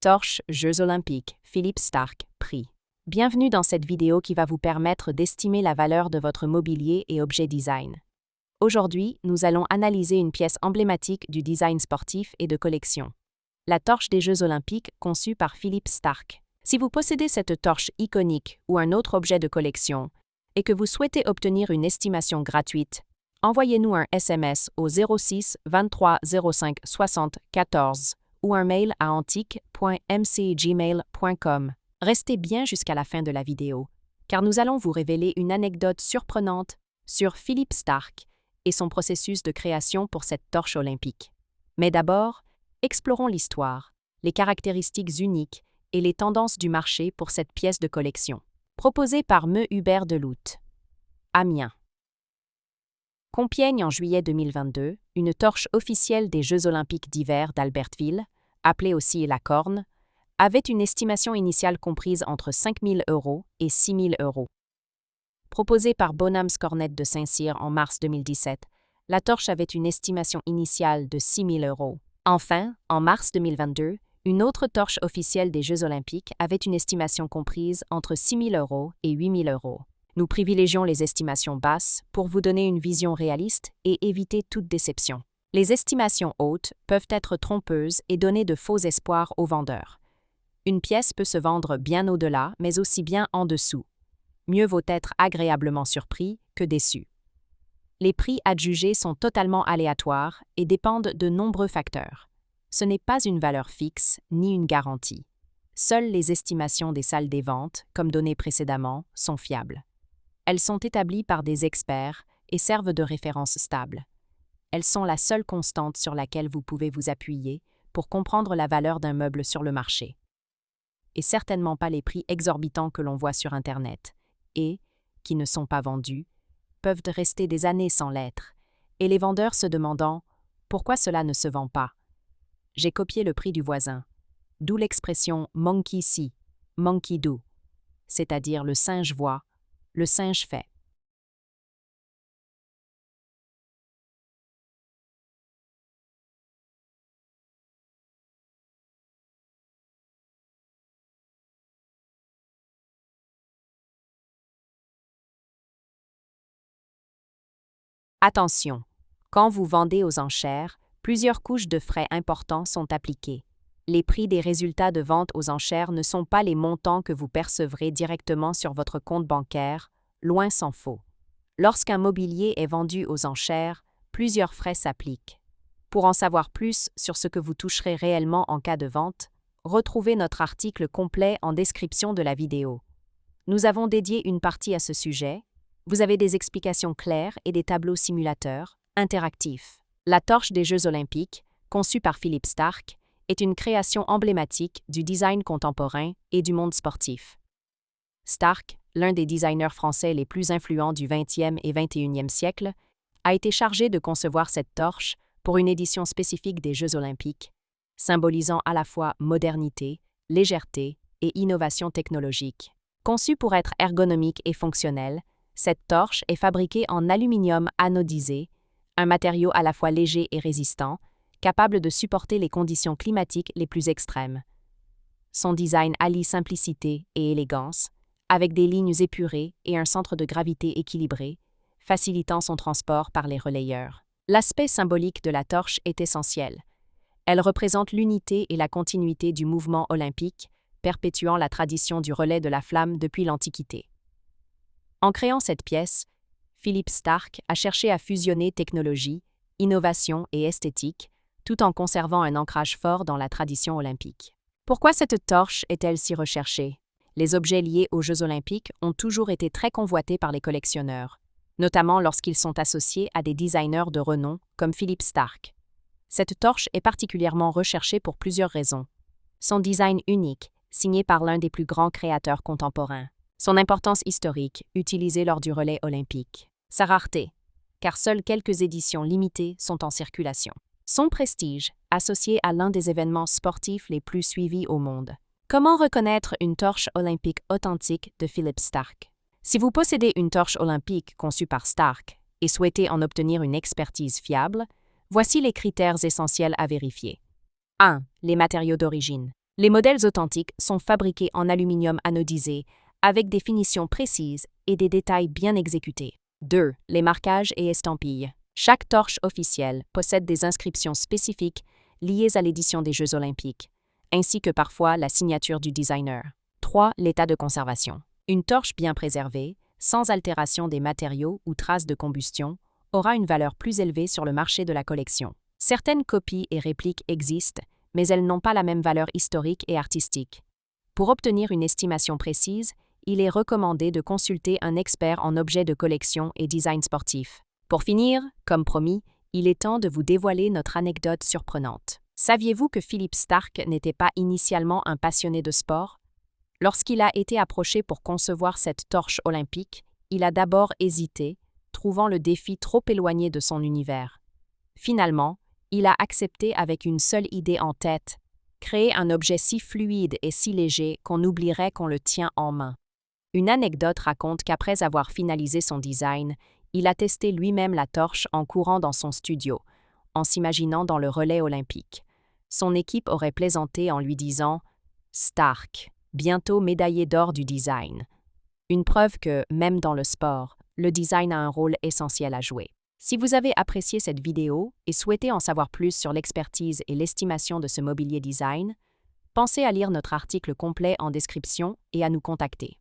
Torche Jeux Olympiques, Philippe Starck, prix. Bienvenue dans cette vidéo qui va vous permettre d'estimer la valeur de votre mobilier et objets design. Aujourd'hui, nous allons analyser une pièce emblématique du design sportif et de collection. La torche des Jeux Olympiques conçue par Philippe Starck. Si vous possédez cette torche iconique ou un autre objet de collection et que vous souhaitez obtenir une estimation gratuite, envoyez-nous un SMS au 06 23 05 60 14 ou un mail à antique.mcgmail.com. Restez bien jusqu'à la fin de la vidéo, car nous allons vous révéler une anecdote surprenante sur Philippe Starck et son processus de création pour cette torche olympique. Mais d'abord, explorons l'histoire, les caractéristiques uniques et les tendances du marché pour cette pièce de collection. Proposée par M. Hubert Deloute. Amiens. Compiègne en juillet 2022, une torche officielle des Jeux olympiques d'hiver d'Albertville, appelée aussi la Corne, avait une estimation initiale comprise entre 5 000 € et 6 000 €. Proposée par Bonhams Cornet de Saint-Cyr en mars 2017, la torche avait une estimation initiale de 6 000 €. Enfin, en mars 2022, une autre torche officielle des Jeux olympiques avait une estimation comprise entre 6 000 € et 8 000 €. Nous privilégions les estimations basses pour vous donner une vision réaliste et éviter toute déception. Les estimations hautes peuvent être trompeuses et donner de faux espoirs aux vendeurs. Une pièce peut se vendre bien au-delà, mais aussi bien en dessous. Mieux vaut être agréablement surpris que déçu. Les prix adjugés sont totalement aléatoires et dépendent de nombreux facteurs. Ce n'est pas une valeur fixe ni une garantie. Seules les estimations des salles des ventes, comme données précédemment, sont fiables. Elles sont établies par des experts et servent de référence stable. Elles sont la seule constante sur laquelle vous pouvez vous appuyer pour comprendre la valeur d'un meuble sur le marché. Et certainement pas les prix exorbitants que l'on voit sur Internet et, qui ne sont pas vendus, peuvent rester des années sans l'être, et les vendeurs se demandant « Pourquoi cela ne se vend pas ?» J'ai copié le prix du voisin, d'où l'expression « monkey see, monkey do », c'est-à-dire le singe voit, le singe fait. Attention, quand vous vendez aux enchères, plusieurs couches de frais importants sont appliquées. Les prix des résultats de vente aux enchères ne sont pas les montants que vous percevrez directement sur votre compte bancaire, loin s'en faut. Lorsqu'un mobilier est vendu aux enchères, plusieurs frais s'appliquent. Pour en savoir plus sur ce que vous toucherez réellement en cas de vente, retrouvez notre article complet en description de la vidéo. Nous avons dédié une partie à ce sujet. Vous avez des explications claires et des tableaux simulateurs, interactifs. La torche des Jeux olympiques, conçue par Philippe Starck, est une création emblématique du design contemporain et du monde sportif. Starck, l'un des designers français les plus influents du XXe et XXIe siècle, a été chargé de concevoir cette torche pour une édition spécifique des Jeux olympiques, symbolisant à la fois modernité, légèreté et innovation technologique. Conçue pour être ergonomique et fonctionnelle, cette torche est fabriquée en aluminium anodisé, un matériau à la fois léger et résistant, capable de supporter les conditions climatiques les plus extrêmes. Son design allie simplicité et élégance, avec des lignes épurées et un centre de gravité équilibré, facilitant son transport par les relayeurs. L'aspect symbolique de la torche est essentiel. Elle représente l'unité et la continuité du mouvement olympique, perpétuant la tradition du relais de la flamme depuis l'Antiquité. En créant cette pièce, Philippe Starck a cherché à fusionner technologie, innovation et esthétique, tout en conservant un ancrage fort dans la tradition olympique. Pourquoi cette torche est-elle si recherchée? Les objets liés aux Jeux olympiques ont toujours été très convoités par les collectionneurs, notamment lorsqu'ils sont associés à des designers de renom comme Philippe Starck. Cette torche est particulièrement recherchée pour plusieurs raisons. Son design unique, signé par l'un des plus grands créateurs contemporains. Son importance historique, utilisée lors du relais olympique. Sa rareté, car seules quelques éditions limitées sont en circulation. Son prestige, associé à l'un des événements sportifs les plus suivis au monde. Comment reconnaître une torche olympique authentique de Philippe Starck? Si vous possédez une torche olympique conçue par Starck et souhaitez en obtenir une expertise fiable, voici les critères essentiels à vérifier. 1. Les matériaux d'origine. Les modèles authentiques sont fabriqués en aluminium anodisé, avec des finitions précises et des détails bien exécutés. 2. Les marquages et estampilles. Chaque torche officielle possède des inscriptions spécifiques liées à l'édition des Jeux olympiques, ainsi que parfois la signature du designer. 3. L'état de conservation. Une torche bien préservée, sans altération des matériaux ou traces de combustion, aura une valeur plus élevée sur le marché de la collection. Certaines copies et répliques existent, mais elles n'ont pas la même valeur historique et artistique. Pour obtenir une estimation précise, il est recommandé de consulter un expert en objets de collection et design sportif. Pour finir, comme promis, il est temps de vous dévoiler notre anecdote surprenante. Saviez-vous que Philippe Starck n'était pas initialement un passionné de sport? Lorsqu'il a été approché pour concevoir cette torche olympique, il a d'abord hésité, trouvant le défi trop éloigné de son univers. Finalement, il a accepté avec une seule idée en tête, créer un objet si fluide et si léger qu'on oublierait qu'on le tient en main. Une anecdote raconte qu'après avoir finalisé son design, il a testé lui-même la torche en courant dans son studio, en s'imaginant dans le relais olympique. Son équipe aurait plaisanté en lui disant « Starck, bientôt médaillé d'or du design ». Une preuve que, même dans le sport, le design a un rôle essentiel à jouer. Si vous avez apprécié cette vidéo et souhaitez en savoir plus sur l'expertise et l'estimation de ce mobilier design, pensez à lire notre article complet en description et à nous contacter.